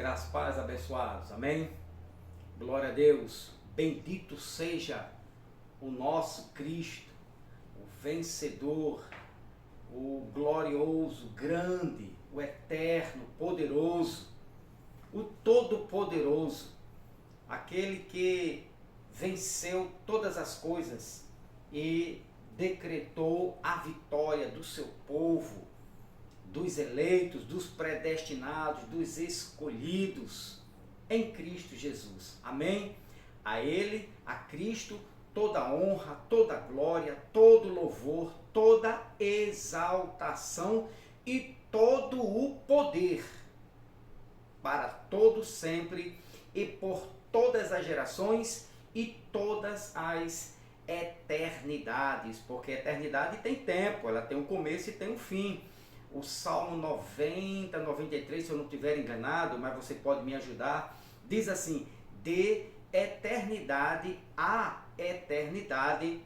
Graças, paz, abençoados. Amém? Glória a Deus. Bendito seja o nosso Cristo, o vencedor, o glorioso, grande, o eterno, poderoso, o todo-poderoso, aquele que venceu todas as coisas e decretou a vitória do seu povo, dos eleitos, dos predestinados, dos escolhidos em Cristo Jesus. Amém? A Ele, a Cristo, toda honra, toda glória, todo louvor, toda exaltação e todo o poder para todo sempre e por todas as gerações e todas as eternidades, porque a eternidade tem tempo, ela tem um começo e tem um fim. O Salmo 90, 93, se eu não estiver enganado, mas você pode me ajudar, diz assim: de eternidade a eternidade,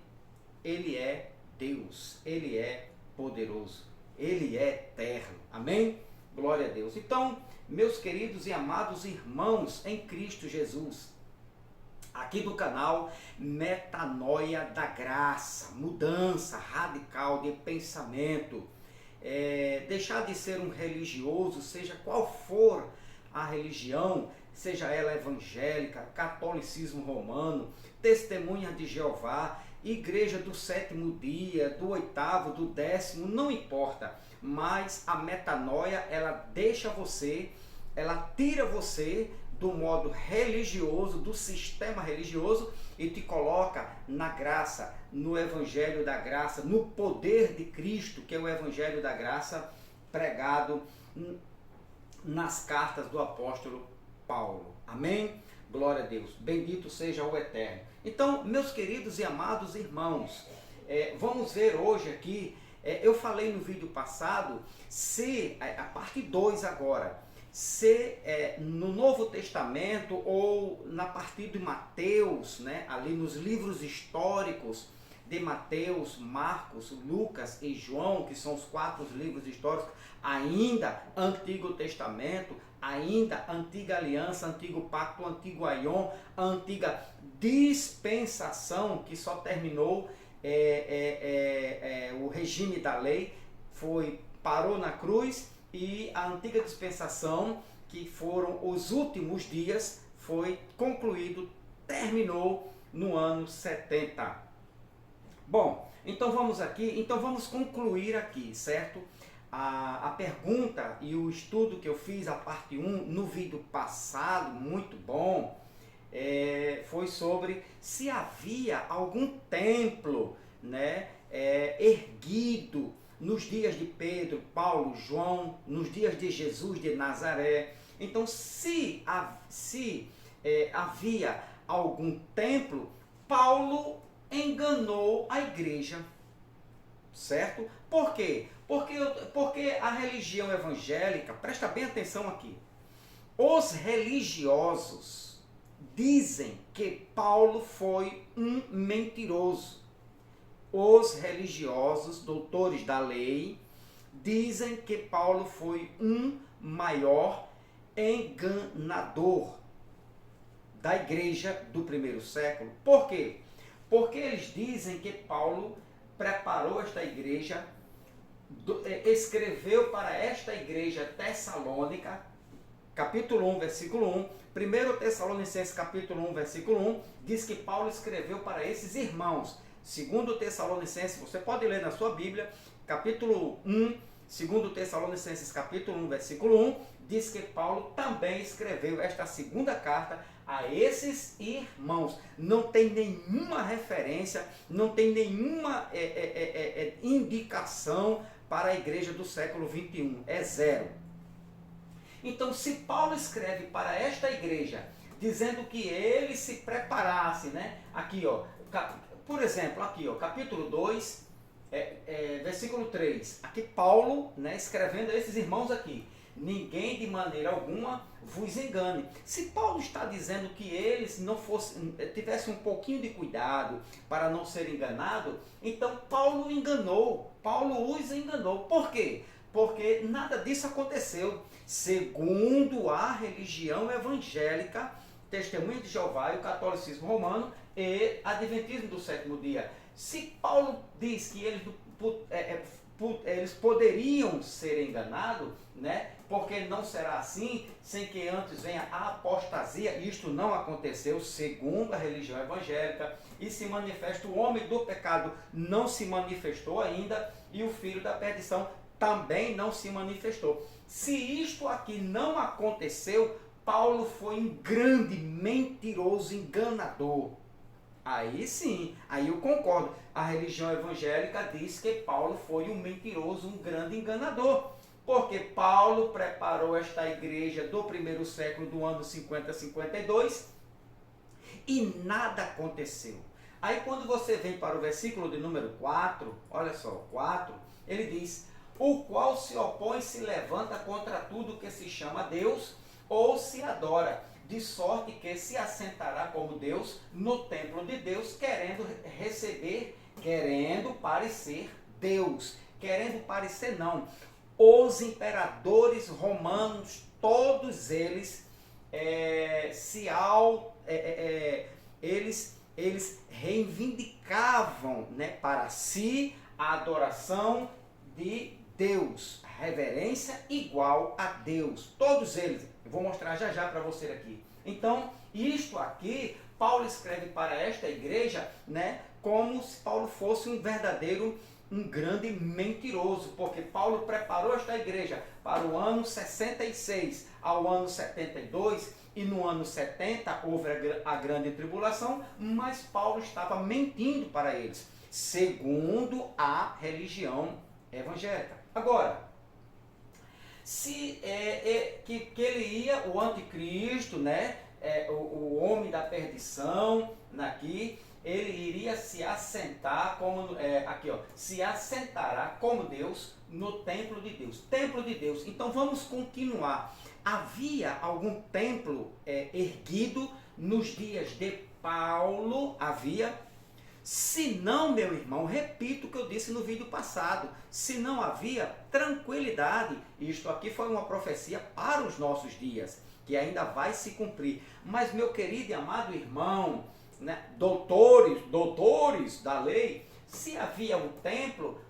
Ele é Deus, Ele é poderoso, Ele é eterno. Amém? Glória a Deus. Então, meus queridos e amados irmãos em Cristo Jesus, aqui do canal Metanoia da Graça, mudança radical de pensamento, deixar de ser um religioso, seja qual for a religião, seja ela evangélica, catolicismo romano, testemunha de Jeová, igreja do sétimo dia, do oitavo, do décimo, não importa, mas a metanoia, ela deixa você, ela tira você do modo religioso, do sistema religioso, e te coloca na graça, no evangelho da graça, no poder de Cristo, que é o evangelho da graça pregado nas cartas do apóstolo Paulo. Amém? Glória a Deus. Bendito seja o Eterno. Então, meus queridos e amados irmãos, vamos ver hoje aqui, eu falei no vídeo passado, a parte 2 agora, se no Novo Testamento ou na partir de Mateus, né, ali nos livros históricos de Mateus, Marcos, Lucas e João, que são os 4 livros históricos, ainda Antigo Testamento, ainda Antiga Aliança, Antigo Pacto, Antigo Aion, a Antiga Dispensação, que só terminou o regime da lei, parou na cruz, e a Antiga Dispensação, que foram os últimos dias, foi concluído, terminou no ano 70. Bom, então vamos concluir aqui, certo? A pergunta e o estudo que eu fiz, a parte 1, no vídeo passado, muito bom, foi sobre se havia algum templo, né, erguido nos dias de Pedro, Paulo, João, nos dias de Jesus de Nazaré. Então, se havia algum templo, Paulo enganou a igreja, certo? Por quê? Porque a religião evangélica, presta bem atenção aqui, os religiosos dizem que Paulo foi um mentiroso. Os religiosos, doutores da lei, dizem que Paulo foi um maior enganador da igreja do primeiro século. Por quê? Porque eles dizem que Paulo preparou esta igreja, escreveu para esta igreja tessalônica, capítulo 1, versículo 1, 1 Tessalonicenses capítulo 1, versículo 1, diz que Paulo escreveu para esses irmãos. 2 Tessalonicenses, você pode ler na sua Bíblia, capítulo 1, 2 Tessalonicenses capítulo 1, versículo 1, diz que Paulo também escreveu esta segunda carta a esses irmãos. Não tem nenhuma referência, não tem nenhuma indicação para a igreja do século 21, é zero. Então, se Paulo escreve para esta igreja, dizendo que ele se preparasse, né? Aqui, ó, por exemplo, aqui, ó, capítulo 2, versículo 3, aqui Paulo, né, escrevendo a esses irmãos aqui: ninguém de maneira alguma vos engane. Se Paulo está dizendo que eles tivessem um pouquinho de cuidado para não ser enganado, então Paulo os enganou. Por quê? porque nada disso aconteceu. Segundo a religião evangélica, Testemunha de Jeová e o catolicismo romano e adventismo do sétimo dia. Se Paulo diz que eles poderiam ser enganados, né? Porque não será assim, sem que antes venha a apostasia. Isto não aconteceu segundo a religião evangélica, e se manifesta o homem do pecado, não se manifestou ainda, e o filho da perdição também não se manifestou. Se isto aqui não aconteceu, Paulo foi um grande mentiroso, enganador. Aí sim, aí eu concordo. A religião evangélica diz que Paulo foi um mentiroso, um grande enganador. Porque Paulo preparou esta igreja do primeiro século, do ano 50-52, e nada aconteceu. Aí quando você vem para o versículo de número 4, olha só, 4, ele diz: o qual se opõe e se levanta contra tudo que se chama Deus ou se adora, de sorte que se assentará como Deus no templo de Deus, querendo receber, querendo parecer Deus, querendo parecer não. Os imperadores romanos, todos eles, eles reivindicavam, né, para si a adoração de Deus, reverência igual a Deus, todos eles. Eu vou mostrar já já para você aqui. Então, isto aqui, Paulo escreve para esta igreja, né, como se Paulo fosse um verdadeiro, um grande mentiroso, porque Paulo preparou esta igreja para o ano 66 ao ano 72, e no ano 70 houve a grande tribulação, mas Paulo estava mentindo para eles, segundo a religião evangélica. Agora, se que ele ia, o anticristo, né, o homem da perdição, aqui, ele iria se assentar como, aqui ó, se assentará como Deus no templo de Deus. Templo de Deus. Então vamos continuar. Havia algum templo erguido nos dias de Paulo? Havia. Se não, meu irmão, repito o que eu disse no vídeo passado, se não havia tranquilidade, isto aqui foi uma profecia para os nossos dias, que ainda vai se cumprir. Mas, meu querido e amado irmão, né, doutores da lei, se havia um templo,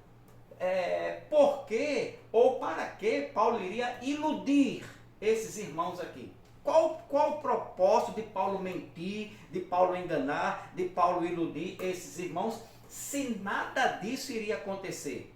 por que ou para que Paulo iria iludir esses irmãos aqui? Qual o propósito de Paulo mentir, de Paulo enganar, de Paulo iludir esses irmãos, se nada disso iria acontecer?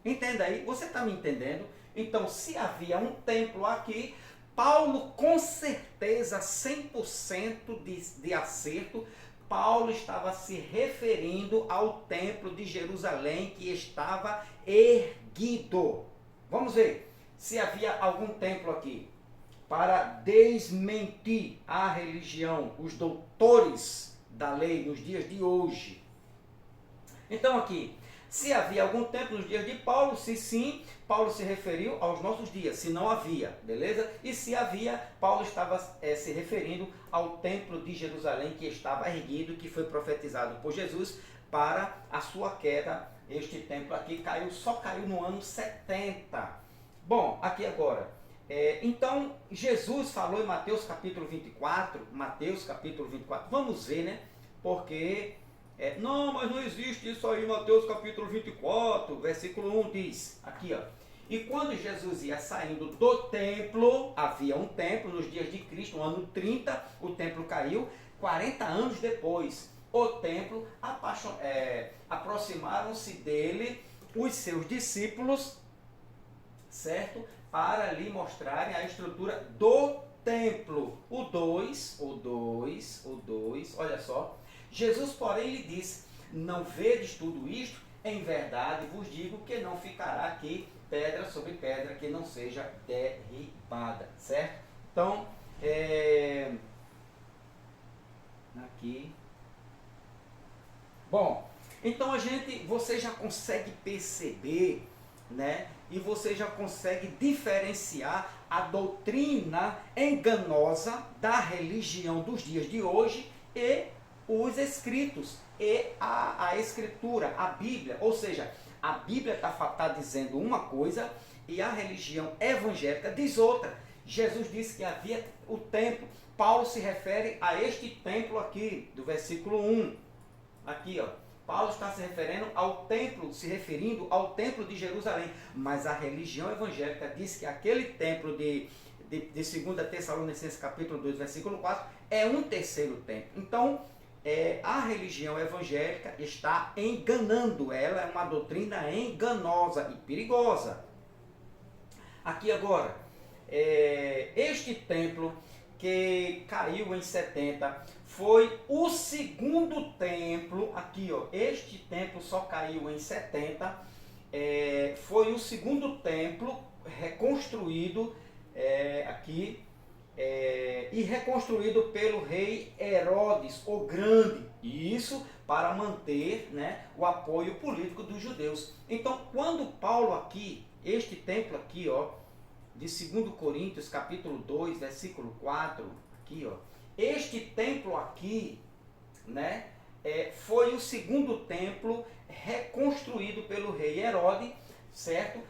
Entenda aí, você está me entendendo? Então, se havia um templo aqui, Paulo, com certeza, 100% de acerto, Paulo estava se referindo ao templo de Jerusalém que estava erguido. Vamos ver se havia algum templo aqui. Para desmentir a religião, os doutores da lei nos dias de hoje. Então aqui, se havia algum templo nos dias de Paulo, se sim, Paulo se referiu aos nossos dias, se não havia, beleza? E se havia, Paulo estava se referindo ao templo de Jerusalém que estava erguido, que foi profetizado por Jesus para a sua queda. Este templo aqui só caiu no ano 70. Bom, aqui agora, então Jesus falou em Mateus capítulo 24, vamos ver, né? Porque, não, mas não existe isso aí, Mateus capítulo 24, versículo 1 diz, aqui ó, e quando Jesus ia saindo do templo, havia um templo nos dias de Cristo, no ano 30, o templo caiu, 40 anos depois, o templo, aproximaram-se dele os seus discípulos, certo? Para lhe mostrarem a estrutura do templo. O 2, olha só. Jesus, porém, lhe disse: não vedes tudo isto? Em verdade vos digo que não ficará aqui pedra sobre pedra que não seja derribada, certo? Então, aqui. Bom, então você já consegue perceber, né? E você já consegue diferenciar a doutrina enganosa da religião dos dias de hoje e os escritos. e a Escritura, a Bíblia. Ou seja, a Bíblia está dizendo uma coisa e a religião evangélica diz outra. Jesus disse que havia o templo. Paulo se refere a este templo aqui, do versículo 1. Aqui, ó. Paulo está se referindo ao templo de Jerusalém. Mas a religião evangélica diz que aquele templo de 2 Tessalonicenses capítulo 2, versículo 4, é um terceiro templo. Então, a religião evangélica está enganando. Ela é uma doutrina enganosa e perigosa. Aqui agora, este templo que caiu em 70 foi o segundo templo. Aqui, ó, este templo só caiu em 70. Foi o segundo templo reconstruído aqui, e reconstruído pelo rei Herodes o Grande. E isso para manter, né, o apoio político dos judeus. Então, quando Paulo aqui, este templo aqui, ó, de 2 Coríntios, capítulo 2, versículo 4, aqui, ó, este templo aqui, né, foi o segundo templo reconstruído pelo rei Herodes, certo?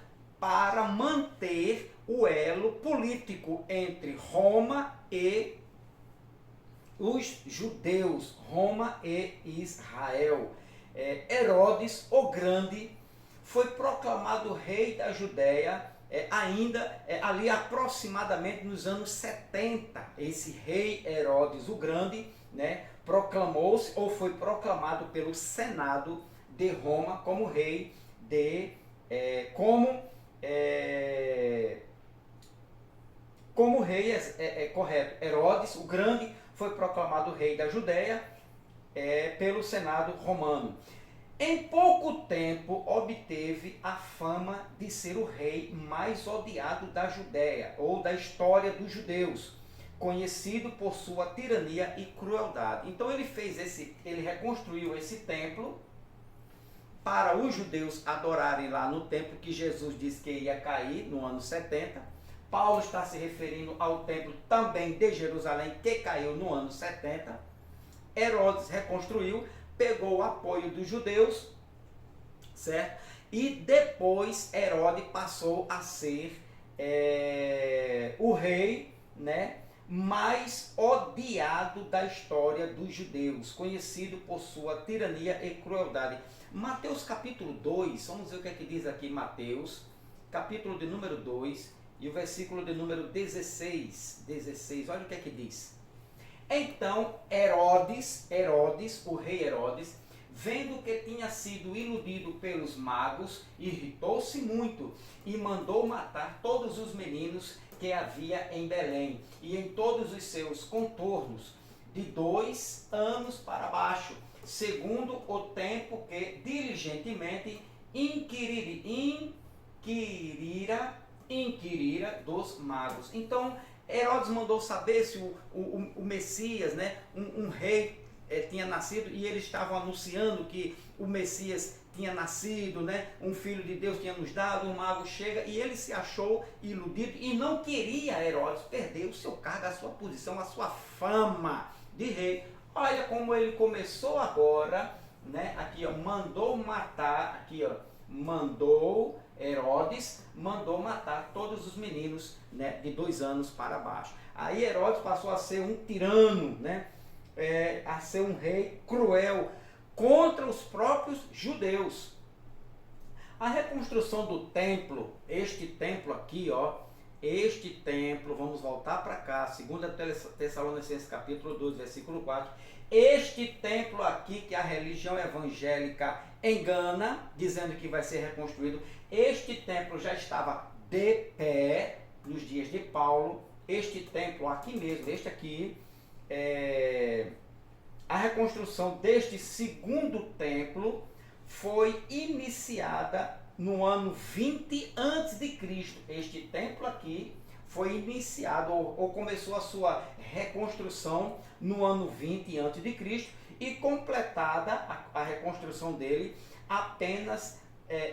Para manter o elo político entre Roma e os judeus, Roma e Israel. Herodes o Grande foi proclamado rei da Judéia ali aproximadamente nos anos 70. Esse rei Herodes o Grande, né, proclamou-se ou foi proclamado pelo Senado de Roma como rei como rei correto. Herodes o Grande foi proclamado rei da Judéia pelo Senado romano. Em pouco tempo obteve a fama de ser o rei mais odiado da Judéia, ou da história dos judeus, conhecido por sua tirania e crueldade. Então ele reconstruiu esse templo para os judeus adorarem lá no templo que Jesus disse que ia cair no ano 70. Paulo está se referindo ao templo também de Jerusalém, que caiu no ano 70. Herodes reconstruiu, pegou o apoio dos judeus, certo? E depois Herodes passou a ser o rei, né, mais odiado da história dos judeus, conhecido por sua tirania e crueldade. Mateus capítulo 2, vamos ver o que é que diz aqui Mateus, capítulo de número 2, e o versículo de número 16, olha o que é que diz. Então Herodes, o rei Herodes, vendo que tinha sido iludido pelos magos, irritou-se muito e mandou matar todos os meninos que havia em Belém e em todos os seus contornos, de 2 anos para baixo, segundo o tempo que diligentemente inquirira dos magos. Então Herodes mandou saber se o Messias, né, um rei tinha nascido, e eles estavam anunciando que o Messias tinha nascido, né, um filho de Deus tinha nos dado. O mago chega e ele se achou iludido e não queria Herodes perder o seu cargo, a sua posição, a sua fama de rei. Olha como ele começou agora, né, aqui ó, Herodes mandou matar todos os meninos, né, de 2 anos para baixo. Aí Herodes passou a ser um tirano, né, a ser um rei cruel contra os próprios judeus. A reconstrução do templo, este templo aqui, ó, vamos voltar para cá, 2 Tessalonicenses capítulo 2, versículo 4, este templo aqui que a religião evangélica engana, dizendo que vai ser reconstruído, este templo já estava de pé nos dias de Paulo. Este templo aqui mesmo, este aqui, a reconstrução deste segundo templo foi iniciada no ano 20 a.C. Este templo aqui foi iniciado ou começou a sua reconstrução no ano 20 a.C. e completada a reconstrução dele apenas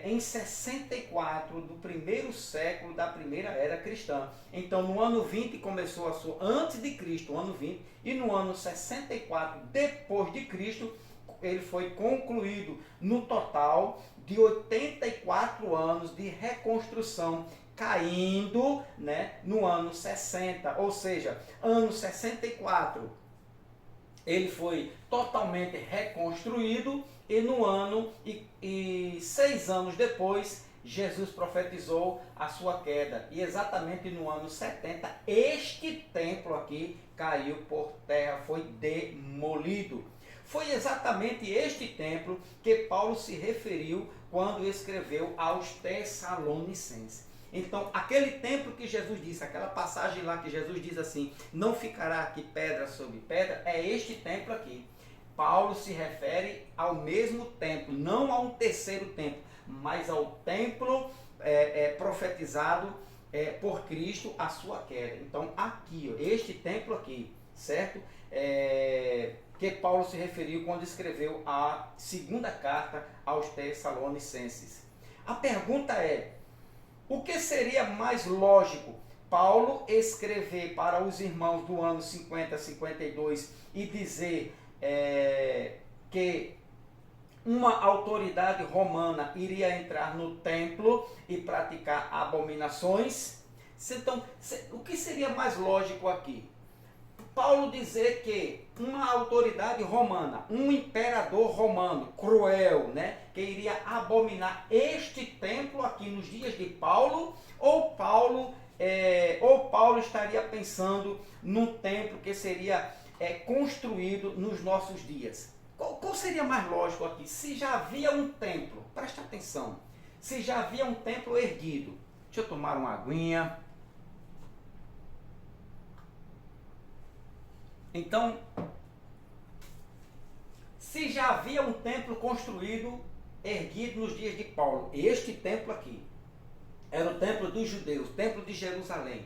em 64 do primeiro século da primeira era cristã. Então no ano 20 começou a sua, antes de Cristo, ano 20, e no ano 64 depois de Cristo ele foi concluído no total de 84 anos de reconstrução, caindo, né, no ano 60, ou seja, ano 64. Ele foi totalmente reconstruído e no ano e 6 anos depois, Jesus profetizou a sua queda. E exatamente no ano 70, este templo aqui caiu por terra, foi demolido. Foi exatamente este templo que Paulo se referiu quando escreveu aos Tessalonicenses. Então, aquele templo que Jesus disse, aquela passagem lá que Jesus diz assim, não ficará aqui pedra sobre pedra, é este templo aqui. Paulo se refere ao mesmo templo, não a um terceiro templo, mas ao templo profetizado por Cristo, a sua queda. Então, aqui, ó, este templo aqui, certo? Que Paulo se referiu quando escreveu a segunda carta aos Tessalonicenses. A pergunta é, o que seria mais lógico? Paulo escrever para os irmãos do ano 50, 52 e dizer que uma autoridade romana iria entrar no templo e praticar abominações? Então, o que seria mais lógico aqui? Paulo dizer que uma autoridade romana, um imperador romano cruel, né, que iria abominar este templo aqui nos dias de Paulo, ou Paulo estaria pensando num templo que seria construído nos nossos dias? Qual seria mais lógico aqui? Se já havia um templo, presta atenção, se já havia um templo erguido, deixa eu tomar uma aguinha. Então, se já havia um templo construído, erguido nos dias de Paulo, este templo aqui era o templo dos judeus, o templo de Jerusalém,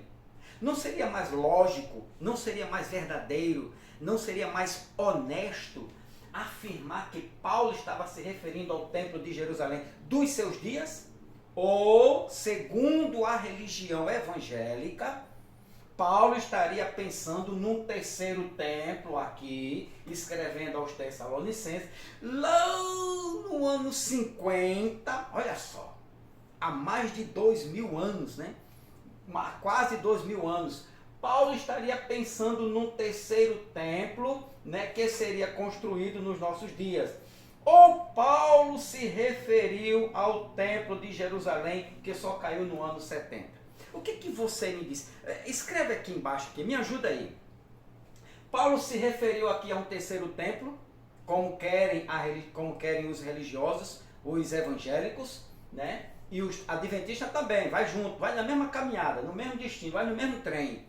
não seria mais lógico, não seria mais verdadeiro, não seria mais honesto afirmar que Paulo estava se referindo ao templo de Jerusalém dos seus dias? Ou, segundo a religião evangélica, Paulo estaria pensando num terceiro templo aqui, escrevendo aos Tessalonicenses, lá no ano 50, olha só, há mais de 2000 anos, né? Quase 2000 anos, Paulo estaria pensando num terceiro templo, né, que seria construído nos nossos dias. Ou Paulo se referiu ao templo de Jerusalém, que só caiu no ano 70? O que você me diz? Escreve aqui embaixo, aqui, me ajuda aí. Paulo se referiu aqui a um terceiro templo, como querem os religiosos, os evangélicos, né? E os adventistas também, vai junto, vai na mesma caminhada, no mesmo destino, vai no mesmo trem,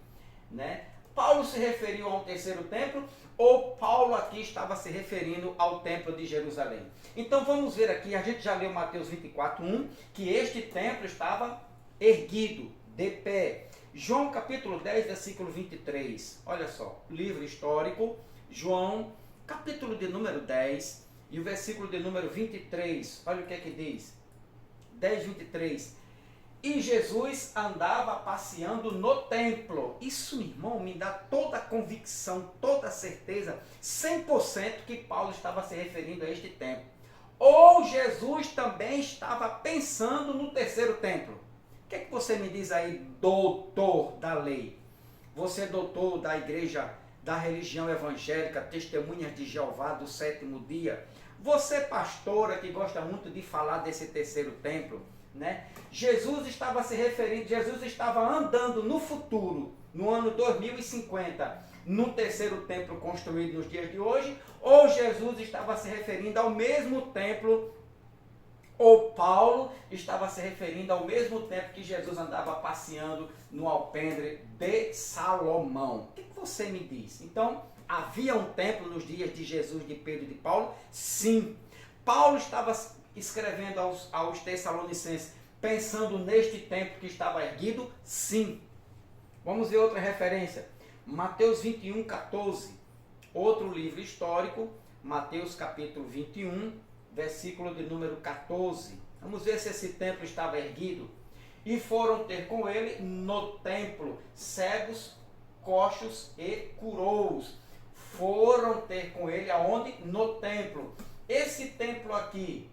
né? Paulo se referiu a um terceiro templo, ou Paulo aqui estava se referindo ao templo de Jerusalém? Então vamos ver aqui, a gente já leu Mateus 24:1, que este templo estava erguido, de pé. João capítulo 10, versículo 23. Olha só, livro histórico, João capítulo de número 10 e o versículo de número 23. Olha o que é que diz. 10, 23. E Jesus andava passeando no templo. Isso, meu irmão, me dá toda a convicção, toda a certeza, 100% que Paulo estava se referindo a este templo. Ou Jesus também estava pensando no terceiro templo? O que é que você me diz aí, doutor da lei? Você é doutor da igreja, da religião evangélica, Testemunhas de Jeová do sétimo dia. Você, pastora, que gosta muito de falar desse terceiro templo, né? Jesus estava se referindo, Jesus estava andando no futuro, no ano 2050, no terceiro templo construído nos dias de hoje, ou Jesus estava se referindo ao mesmo templo, ou Paulo estava se referindo ao mesmo tempo que Jesus andava passeando no alpendre de Salomão? O que você me diz? Então, havia um templo nos dias de Jesus, de Pedro e de Paulo? Sim. Paulo estava escrevendo aos Tessalonicenses, pensando neste templo que estava erguido? Sim. Vamos ver outra referência. Mateus 21:14. Outro livro histórico, Mateus capítulo 21, versículo de número 14. Vamos ver se esse templo estava erguido. E foram ter com ele no templo cegos, coxos e curous. Foram ter com ele aonde? No templo. esse templo aqui,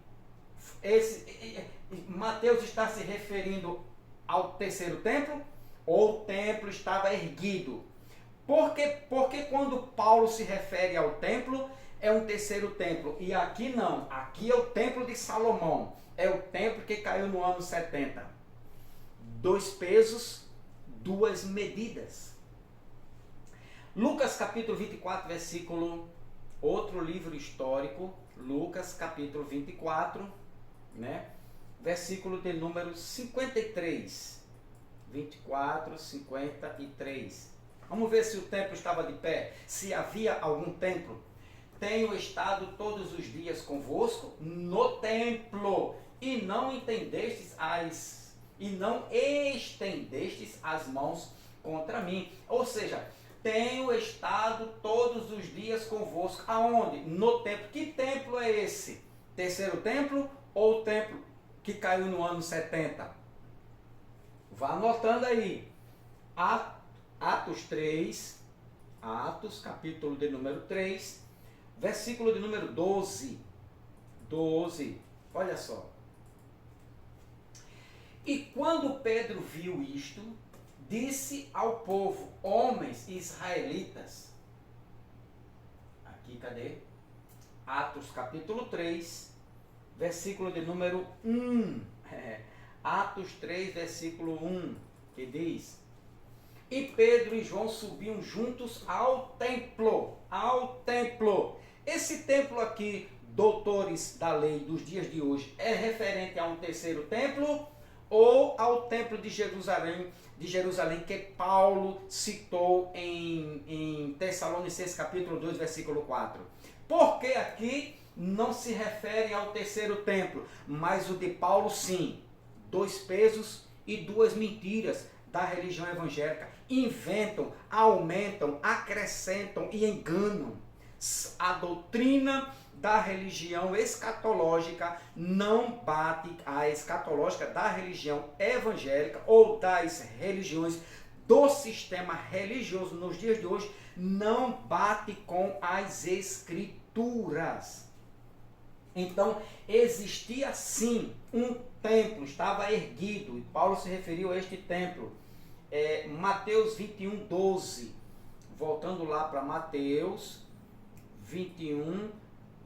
Mateus está se referindo ao terceiro templo, ou o templo estava erguido? Porque quando Paulo se refere ao templo, é um terceiro templo, e aqui não, aqui é o templo de Salomão, é o templo que caiu no ano 70. 2 pesos, 2 medidas. Lucas capítulo 24, versículo, outro livro histórico, Lucas capítulo 24, né? Versículo de número 53. 24, 53. Vamos ver se o templo estava de pé, se havia algum templo. Tenho estado todos os dias convosco no templo, e não estendestes as mãos contra mim. Ou seja, tenho estado todos os dias convosco. Aonde? No templo. Que templo é esse? Terceiro templo ou o templo que caiu no ano 70? Vá anotando aí. Atos 3, Atos, capítulo de número 3, versículo de número 12. 12, olha só. E quando Pedro viu isto, disse ao povo, homens israelitas. Aqui, cadê? Atos, capítulo 3, versículo de número 1. Atos 3, versículo 1, que diz: E Pedro e João subiam juntos ao templo. Ao templo. Esse templo aqui, doutores da lei dos dias de hoje, é referente a um terceiro templo ou ao templo de Jerusalém que Paulo citou em Tessalonicenses capítulo 2, versículo 4. Porque aqui não se refere ao terceiro templo, mas o de Paulo sim. 2 pesos e 2 mentiras da religião evangélica. Inventam, aumentam, acrescentam e enganam. A doutrina da religião escatológica não bate a escatológica da religião evangélica ou das religiões do sistema religioso nos dias de hoje, não bate com as escrituras. Então, existia sim um templo, estava erguido, e Paulo se referiu a este templo. Mateus 21, 12. Voltando lá para Mateus 21,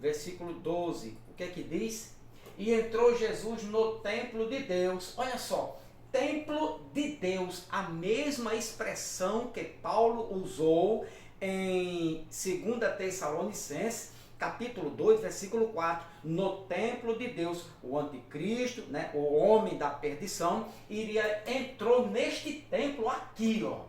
versículo 12. O que é que diz? E entrou Jesus no templo de Deus. Olha só, templo de Deus, a mesma expressão que Paulo usou em 2 Tessalonicenses, capítulo 2, versículo 4, no templo de Deus, o anticristo, né, o homem da perdição, entrou neste templo aqui, ó,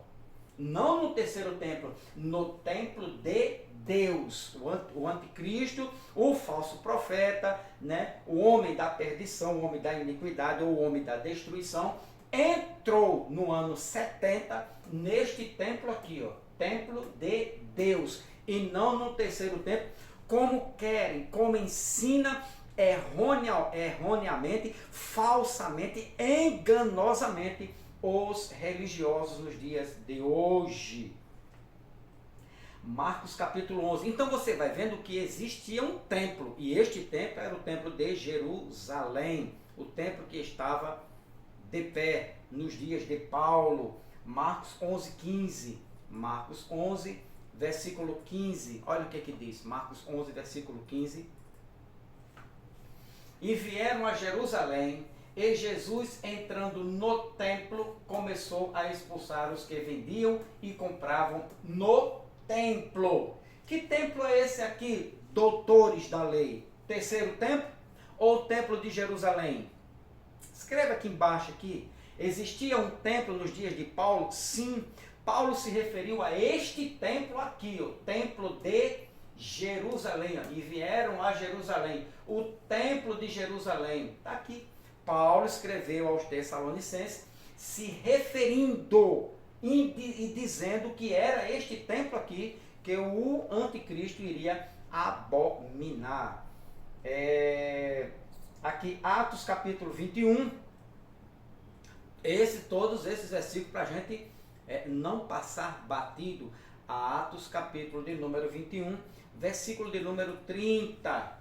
não no terceiro templo, no templo de Deus, o anticristo, o falso profeta, né, o homem da perdição, o homem da iniquidade, ou o homem da destruição, entrou no ano 70 neste templo aqui, ó, templo de Deus, e não no terceiro templo, como querem, como ensina erroneamente, falsamente, enganosamente os religiosos nos dias de hoje. Marcos capítulo 11. Então você vai vendo que existia um templo, e este templo era o templo de Jerusalém, o templo que estava de pé nos dias de Paulo. Marcos 11, 15. Marcos 11, versículo 15, olha o que diz, Marcos 11, versículo 15. E vieram a Jerusalém, e Jesus, entrando no templo, começou a expulsar os que vendiam e compravam no templo. Que templo é esse aqui, doutores da lei? Terceiro templo ou templo de Jerusalém? Escreve aqui embaixo aqui. Existia um templo nos dias de Paulo? Sim. Paulo se referiu a este templo aqui, o templo de Jerusalém. E vieram a Jerusalém, o templo de Jerusalém. Está aqui. Paulo escreveu aos Tessalonicenses, se referindo e dizendo que era este templo aqui que o anticristo iria abominar. Aqui, Atos capítulo 21. Todos esses versículos para a gente não passar batido. A Atos capítulo de número 21, versículo de número 30.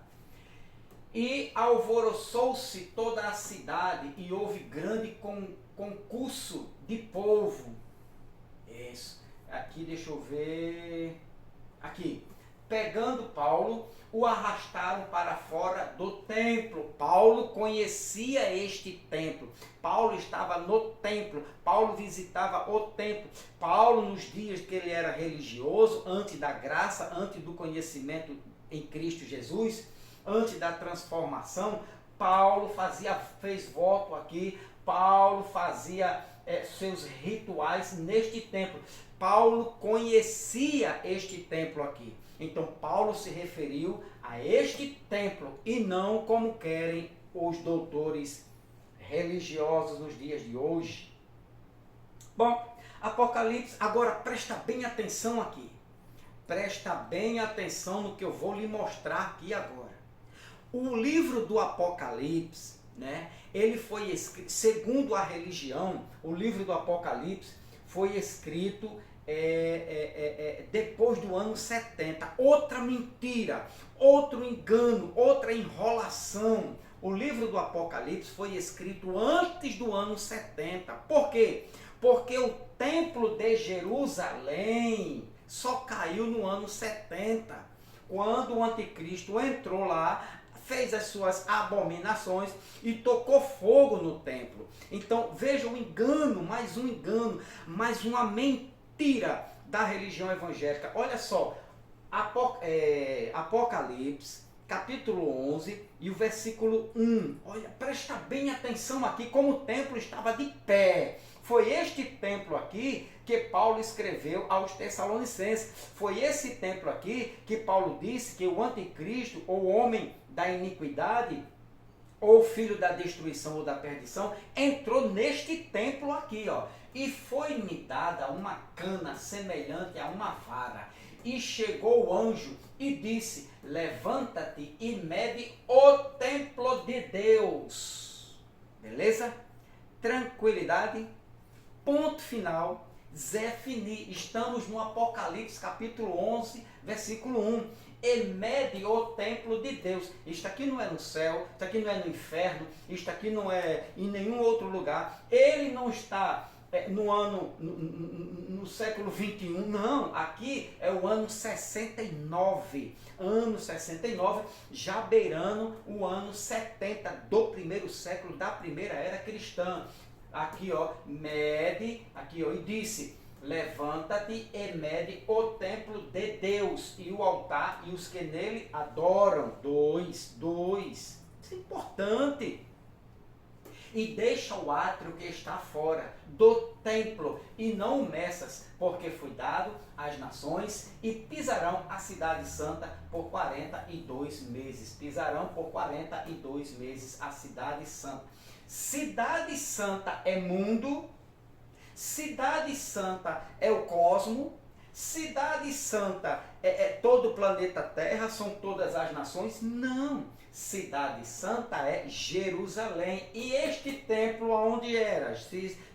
E alvoroçou-se toda a cidade e houve grande concurso de povo. Isso. Aqui, deixa eu ver. Aqui. Pegando Paulo, o arrastaram para fora do templo. Paulo conhecia este templo. Paulo estava no templo. Paulo visitava o templo. Paulo, nos dias que ele era religioso, antes da graça, antes do conhecimento em Cristo Jesus, antes da transformação, Paulo fez voto aqui. Paulo fazia seus rituais neste templo. Paulo conhecia este templo aqui. Então Paulo se referiu a este templo e não como querem os doutores religiosos nos dias de hoje. Bom, Apocalipse, agora presta bem atenção aqui. Presta bem atenção no que eu vou lhe mostrar aqui agora. O livro do Apocalipse, né, ele foi escrito, segundo a religião, o livro do Apocalipse foi escrito depois do ano 70. Outra mentira, outro engano, outra enrolação. O livro do Apocalipse foi escrito antes do ano 70. Por quê? Porque o templo de Jerusalém só caiu no ano 70, quando o anticristo entrou lá, fez as suas abominações e tocou fogo no templo. Então veja o engano, mais uma mentira da religião evangélica. Olha só, Apocalipse, capítulo 11 e o versículo 1. Olha, presta bem atenção aqui como o templo estava de pé. Foi este templo aqui que Paulo escreveu aos Tessalonicenses. Foi esse templo aqui que Paulo disse que o anticristo, ou o homem da iniquidade, ou filho da destruição ou da perdição, entrou neste templo aqui, ó. E foi-me dada uma cana semelhante a uma vara. E chegou o anjo e disse: levanta-te e mede o templo de Deus. Beleza? Tranquilidade. Ponto final. Zé Fini. Estamos no Apocalipse capítulo 11, versículo 1. E mede o templo de Deus. Isto aqui não é no céu, isto aqui não é no inferno, isto aqui não é em nenhum outro lugar. Ele não está no século 21, não. Aqui é o ano 69. Ano 69, já beirando o ano 70 do primeiro século, da primeira era cristã. Aqui, ó, mede, aqui, ó, e disse: levanta-te e mede o templo de Deus e o altar e os que nele adoram. Dois. Isso é importante. E deixa o átrio que está fora do templo, e não o meças, porque foi dado às nações, e pisarão a cidade santa por 42 meses. Pisarão por 42 meses a cidade santa. Cidade santa é mundo, cidade santa é o cosmo, cidade santa é todo o planeta Terra, são todas as nações. Não, cidade santa é Jerusalém. E este templo aonde era?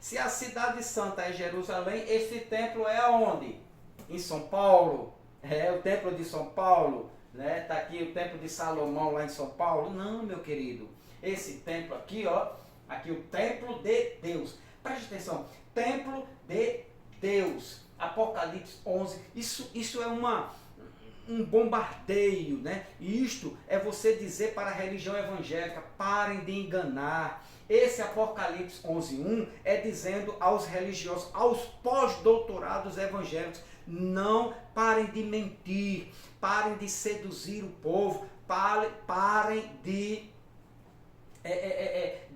Se a cidade santa é Jerusalém, este templo é aonde? Em São Paulo. É o templo de São Paulo, né? Tá aqui o templo de Salomão lá em São Paulo. Não, meu querido. Esse templo aqui, ó, aqui o templo de Deus. Preste atenção, templo de Deus. Apocalipse 11, isso é um bombardeio, né? E isto é você dizer para a religião evangélica: parem de enganar. Esse Apocalipse 11:1 é dizendo aos religiosos, aos pós-doutorados evangélicos: não parem de mentir, parem de seduzir o povo, parem de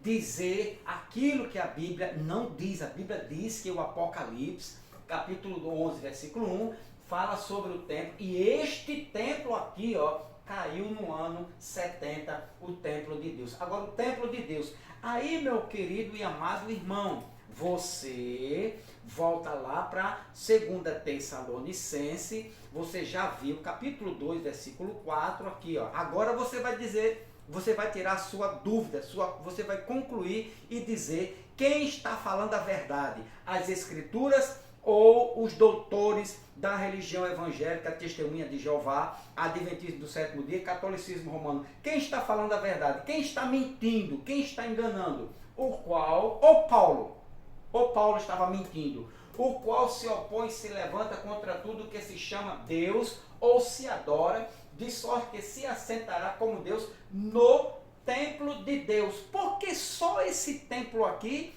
dizer aquilo que a Bíblia não diz. A Bíblia diz que o Apocalipse, capítulo 11, versículo 1, fala sobre o templo, e este templo aqui, ó, caiu no ano 70, o templo de Deus. Agora, o templo de Deus. Aí, meu querido e amado irmão, você volta lá para 2 Tessalonicenses, você já viu, capítulo 2, versículo 4, aqui, ó. Agora você vai dizer, você vai tirar a sua dúvida, você vai concluir e dizer quem está falando a verdade, as Escrituras ou os doutores da religião evangélica, Testemunha de Jeová, Adventismo do Sétimo Dia, Catolicismo Romano. Quem está falando a verdade? Quem está mentindo? Quem está enganando? O qual, ou Paulo estava mentindo, o qual se opõe e se levanta contra tudo que se chama Deus ou se adora, de sorte que se assentará como Deus no templo de Deus. Porque só esse templo aqui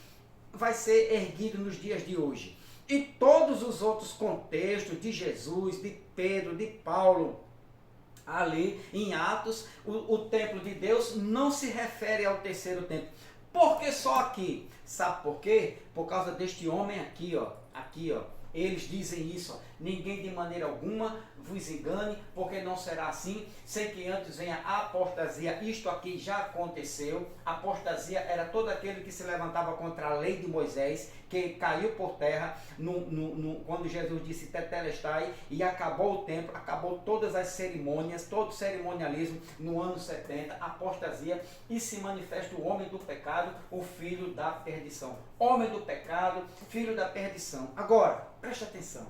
vai ser erguido nos dias de hoje. E todos os outros contextos de Jesus, de Pedro, de Paulo, ali em Atos, o templo de Deus não se refere ao terceiro templo. Por que só aqui? Sabe por quê? Por causa deste homem aqui, ó. Aqui, ó. Eles dizem isso, ó. Ninguém de maneira alguma vos engane, porque não será assim, sem que antes venha a apostasia. Isto aqui já aconteceu. A apostasia era todo aquele que se levantava contra a lei de Moisés, que caiu por terra quando Jesus disse tetelestai, e acabou o templo, acabou todas as cerimônias, todo o cerimonialismo no ano 70, apostasia, e se manifesta o homem do pecado, o filho da perdição. Homem do pecado, filho da perdição. Agora, preste atenção.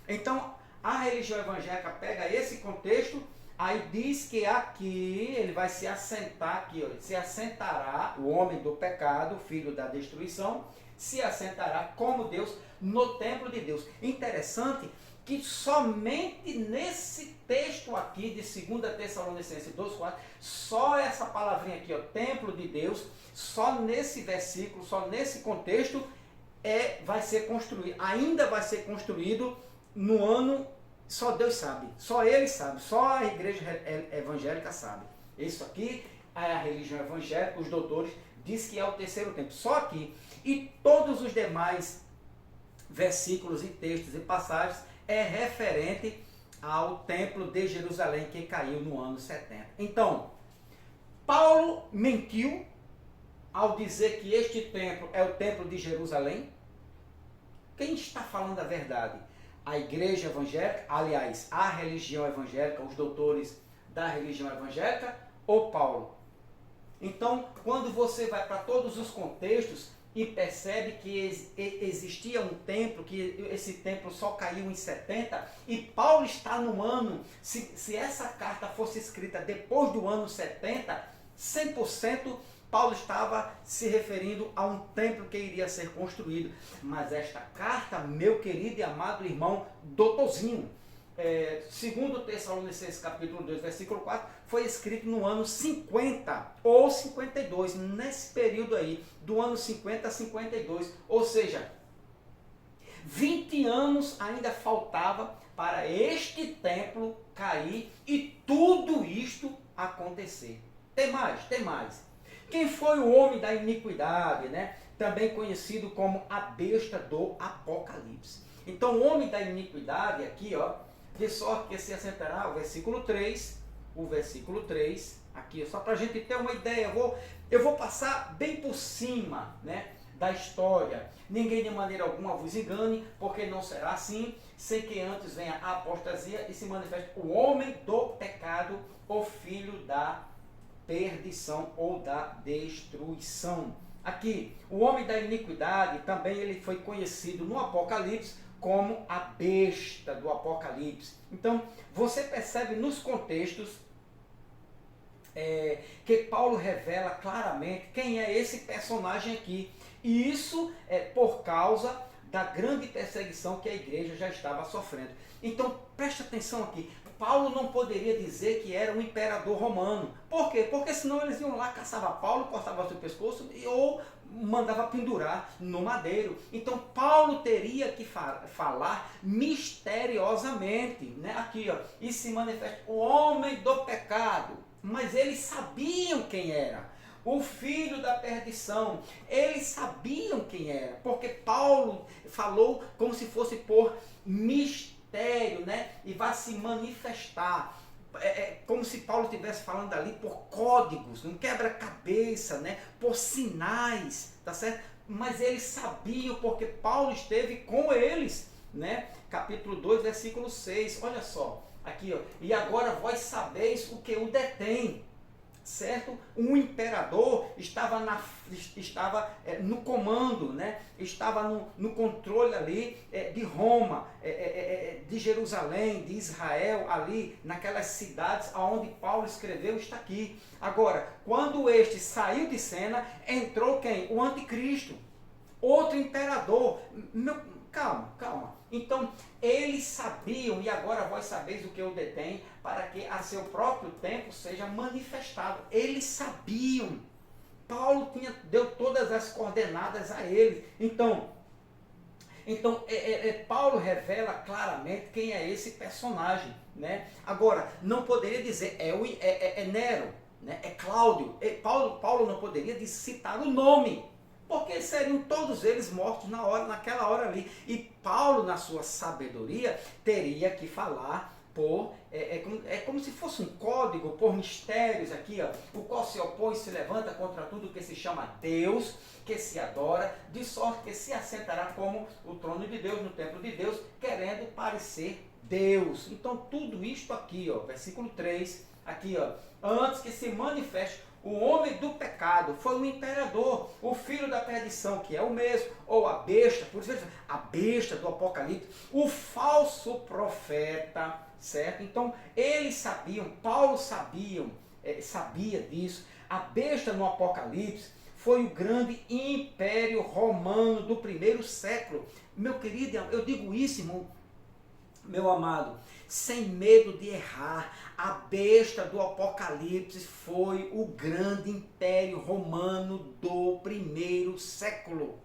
Então, a religião evangélica pega esse contexto, aí diz que aqui ele vai se assentar, aqui, ó, se assentará o homem do pecado, filho da destruição, se assentará como Deus no templo de Deus. Interessante que somente nesse texto aqui de 2 Tessalonicenses 2,4, só essa palavrinha aqui, ó, templo de Deus, só nesse versículo, só nesse contexto, vai ser construído, ainda vai ser construído no ano, só Deus sabe, só Ele sabe, só a igreja evangélica sabe. Isso aqui é a religião evangélica, os doutores diz que é o terceiro templo, só aqui. E todos os demais versículos e textos e passagens é referente ao templo de Jerusalém que caiu no ano 70. Então, Paulo mentiu ao dizer que este templo é o templo de Jerusalém. Quem está falando a verdade? A igreja evangélica, aliás, a religião evangélica, os doutores da religião evangélica, ou Paulo? Então, quando você vai para todos os contextos e percebe que existia um templo, que esse templo só caiu em 70, e Paulo está no ano, se essa carta fosse escrita depois do ano 70, 100% Paulo estava se referindo a um templo que iria ser construído. Mas esta carta, meu querido e amado irmão doutorzinho, 2 Tessalonicenses capítulo 2, versículo 4, foi escrito no ano 50 ou 52, nesse período aí, do ano 50 a 52, ou seja, 20 anos ainda faltava para este templo cair e tudo isto acontecer. Tem mais. Quem foi o homem da iniquidade, né? Também conhecido como a besta do Apocalipse. Então, o homem da iniquidade, aqui, ó, de sorte que se assentará, o versículo 3, aqui, só para a gente ter uma ideia, eu vou passar bem por cima, né, da história. Ninguém de maneira alguma vos engane, porque não será assim, sem que antes venha a apostasia e se manifeste o homem do pecado, o filho da perdição ou da destruição. Aqui, o homem da iniquidade, também ele foi conhecido no Apocalipse como a besta do Apocalipse. Então, você percebe nos contextos que Paulo revela claramente quem é esse personagem aqui. E isso é por causa da grande perseguição que a igreja já estava sofrendo. Então, preste atenção aqui. Paulo não poderia dizer que era um imperador romano. Por quê? Porque senão eles iam lá, caçavam Paulo, cortavam seu pescoço ou mandava pendurar no madeiro. Então Paulo teria que falar misteriosamente, né? Aqui, ó, e se manifesta o homem do pecado. Mas eles sabiam quem era. O filho da perdição, eles sabiam quem era, porque Paulo falou como se fosse por mistério, né? E vai se manifestar. Como se Paulo estivesse falando ali por códigos, um quebra-cabeça, né? Por sinais, tá certo? Mas eles sabiam porque Paulo esteve com eles, né? Capítulo 2, versículo 6, olha só, aqui, ó. E agora vós sabeis o que o detém. certo? Um imperador estava no comando, né? Estava no controle ali de Roma, de Jerusalém, de Israel, ali naquelas cidades aonde Paulo escreveu, está aqui. Agora, quando este saiu de cena, entrou quem? O anticristo, outro imperador. Calma. Então, eles sabiam, e agora vós sabeis o que eu detenho, para que a seu próprio tempo seja manifestado. Eles sabiam. Paulo deu todas as coordenadas a eles. Então Paulo revela claramente quem é esse personagem, né? Agora, não poderia dizer é Nero, né? É Cláudio. Paulo não poderia citar o nome, porque seriam todos eles mortos naquela hora ali. E Paulo, na sua sabedoria, teria que falar como se fosse um código, por mistérios aqui, ó, o qual se opõe e se levanta contra tudo que se chama Deus, que se adora, de sorte que se assentará como o trono de Deus, no templo de Deus, querendo parecer Deus. Então tudo isto aqui, ó, versículo 3, aqui, ó, antes que se manifeste o homem do pecado, foi o imperador, o filho da perdição, que é o mesmo, ou a besta, por isso a besta do Apocalipse, o falso profeta, certo? Então, eles sabiam, Paulo sabia disso. A besta no Apocalipse foi o grande império romano do primeiro século. Meu querido, eu digo isso, irmão, meu amado, sem medo de errar, a besta do Apocalipse foi o grande império romano do primeiro século.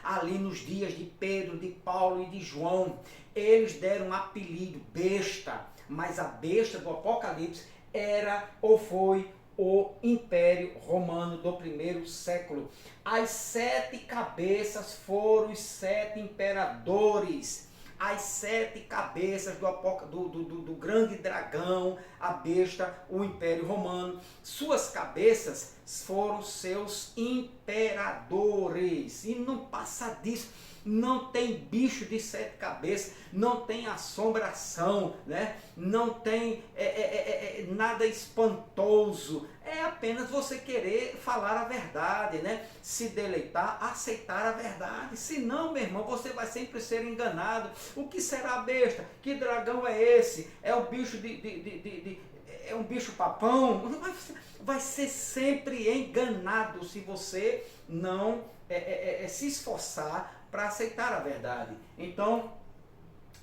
Ali nos dias de Pedro, de Paulo e de João, eles deram um apelido besta, mas a besta do Apocalipse era ou foi o Império Romano do primeiro século. As 7 cabeças foram os 7 imperadores. As 7 cabeças do grande dragão, a besta, o Império Romano. Suas cabeças foram seus imperadores. E não passa disso. Não tem bicho de 7 cabeças, não tem assombração, né? Não tem nada espantoso. É apenas você querer falar a verdade, né? Se deleitar, aceitar a verdade. Senão, meu irmão, você vai sempre ser enganado. O que será a besta? Que dragão é esse? É o bicho é um bicho papão? Vai ser sempre enganado se você não se esforçar para aceitar a verdade. Então,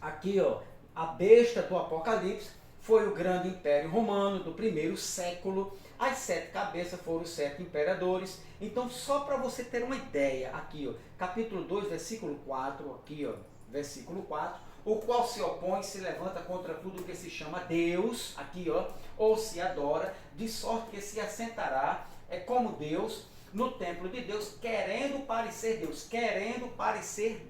aqui, ó, a besta do Apocalipse foi o grande império romano do primeiro século. As 7 cabeças foram os 7 imperadores. Então, só para você ter uma ideia, aqui, ó, capítulo 2, versículo 4, aqui, ó, versículo 4, o qual se opõe e se levanta contra tudo que se chama Deus, aqui, ó, ou se adora, de sorte que se assentará como Deus no templo de Deus, querendo parecer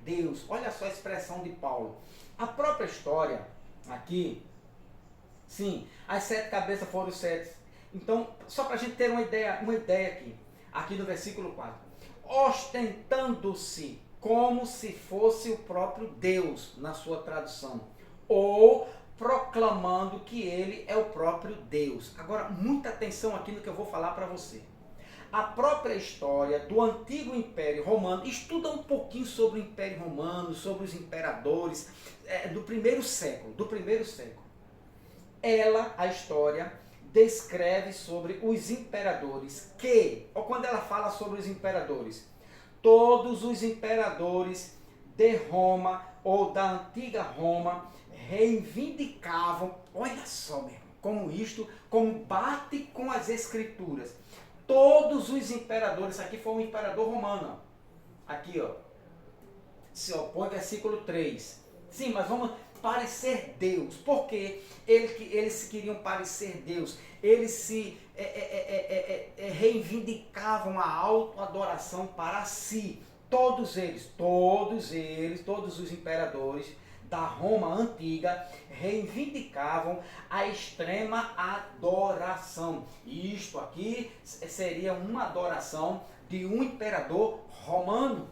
Deus, Olha só a expressão de Paulo. A própria história aqui, sim, as 7 cabeças foram os 7. Então, só para a gente ter uma ideia aqui no versículo 4. Ostentando-se como se fosse o próprio Deus, na sua tradução, ou proclamando que ele é o próprio Deus. Agora, muita atenção aqui no que eu vou falar para você. A própria história do antigo Império Romano, estuda um pouquinho sobre o Império Romano, sobre os imperadores do primeiro século. A história, descreve sobre os imperadores ou quando ela fala sobre os imperadores, todos os imperadores de Roma ou da antiga Roma reivindicavam, olha só, meu irmão, como bate com as escrituras. Todos os imperadores, aqui foi um imperador romano, aqui, ó, se opõe, versículo 3. Sim, mas vamos parecer Deus. Por quê? Eles queriam parecer Deus. Eles se reivindicavam a autoadoração para si. Todos os imperadores da Roma antiga reivindicavam a extrema adoração. E isto aqui seria uma adoração de um imperador romano.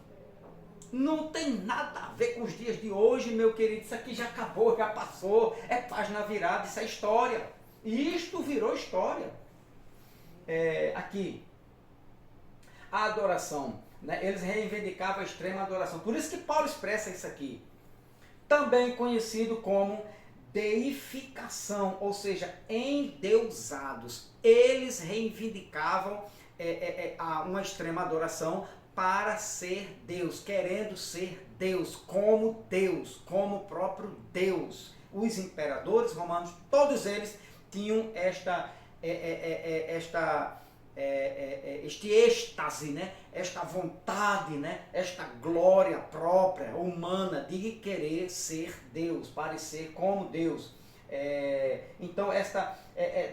Não tem nada a ver com os dias de hoje, meu querido. Isso aqui já acabou, já passou. É página virada, isso é história. E isto virou história. aqui, a adoração, né? Eles reivindicavam a extrema adoração. Por isso que Paulo expressa isso aqui. Também conhecido como deificação, ou seja, endeusados. Eles reivindicavam uma extrema adoração para ser Deus, querendo ser Deus, como o próprio Deus. Os imperadores romanos, todos eles tinham este êxtase, né? Esta vontade, né? Esta glória própria, humana, de querer ser Deus, parecer como Deus. Então, esta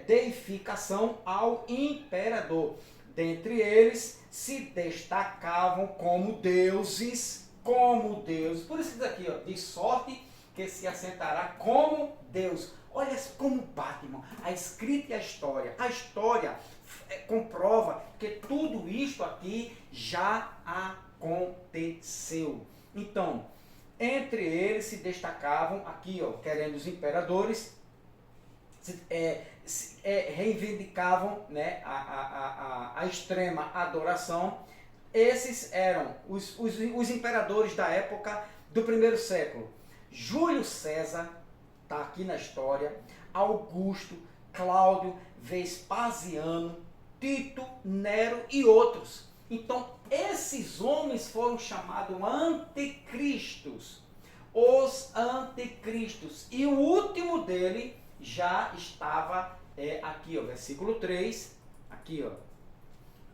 deificação ao imperador. Dentre eles se destacavam como deuses. Por isso que diz aqui, ó, de sorte que se assentará como Deus. Olha como bate, irmão. A escrita e a história comprova que tudo isto aqui já aconteceu. Então, entre eles se destacavam, aqui, ó, querendo os imperadores, reivindicavam, né, a extrema adoração. Esses eram os imperadores da época do primeiro século. Júlio César, está aqui na história, Augusto, Cláudio, Vespasiano, Tito, Nero e outros. Então, esses homens foram chamados anticristos. Os anticristos. E o último dele já estava aqui, ó, versículo 3, aqui, ó.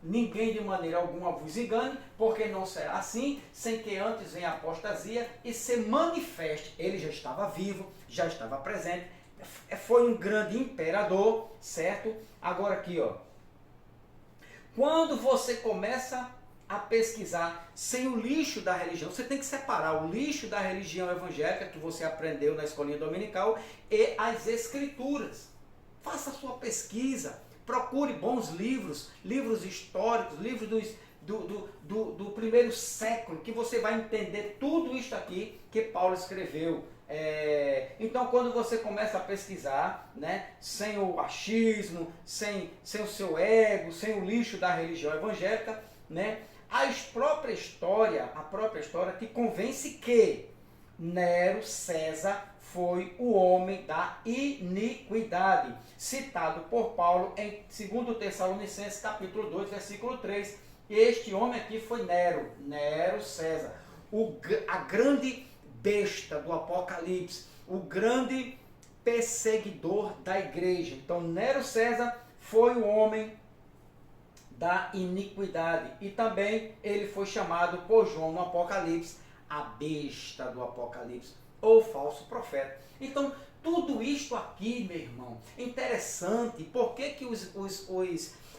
Ninguém de maneira alguma vos engane, porque não será assim, sem que antes venha a apostasia e se manifeste. Ele já estava vivo, já estava presente, foi um grande imperador, certo? Agora aqui, ó. Quando você começa a pesquisar sem o lixo da religião, você tem que separar o lixo da religião evangélica que você aprendeu na escolinha dominical e as escrituras. Faça a sua pesquisa. Procure bons livros, livros históricos, livros do primeiro século, que você vai entender tudo isso aqui que Paulo escreveu. Então, quando você começa a pesquisar, né, sem o achismo, sem o seu ego, sem o lixo da religião evangélica, né, a própria história te convence que Nero César foi o homem da iniquidade, citado por Paulo em 2 Tessalonicenses capítulo 2, versículo 3. Este homem aqui foi Nero César, a grande besta do Apocalipse, o grande perseguidor da igreja. Então, Nero César foi o homem da iniquidade, e também ele foi chamado por João no Apocalipse, a besta do Apocalipse, ou falso profeta. Então, tudo isto aqui, meu irmão, é interessante. Por que os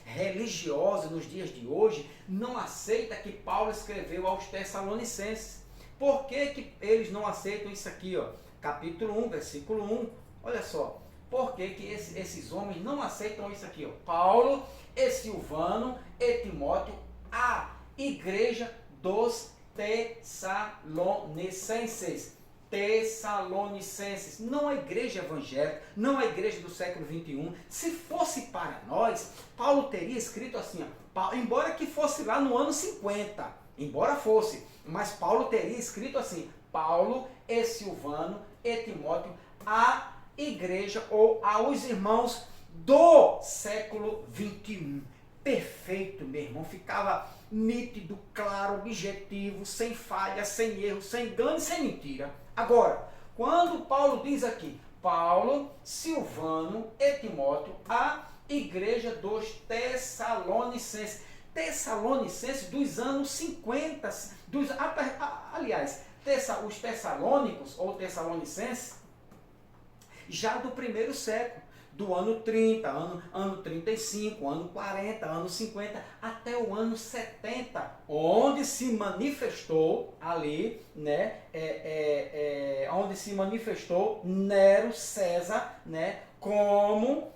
religiosos nos dias de hoje não aceitam que Paulo escreveu aos Tessalonicenses? Por que eles não aceitam isso aqui, ó? Capítulo 1, versículo 1. Olha só. Por que esses homens não aceitam isso aqui, ó? Paulo e Silvano e Timóteo, a igreja dos Tessalonicenses. Tessalonicenses, não a igreja evangélica, não a igreja do século 21. Se fosse para nós, Paulo teria escrito assim, ó, embora que fosse lá no ano 50, embora fosse, mas Paulo teria escrito assim: Paulo e Silvano e Timóteo, a igreja ou aos irmãos do século 21. Perfeito, meu irmão, ficava nítido, claro, objetivo, sem falha, sem erro, sem engano e sem mentira. Agora, quando Paulo diz aqui, Paulo, Silvano e Timóteo, a igreja dos Tessalonicenses. Tessalonicenses dos anos 50, aliás, os tessalônicos ou tessalonicenses, já do primeiro século, do ano 30, ano 35, ano 40, ano 50, até o ano 70, onde se manifestou ali, né, onde se manifestou Nero César, né, como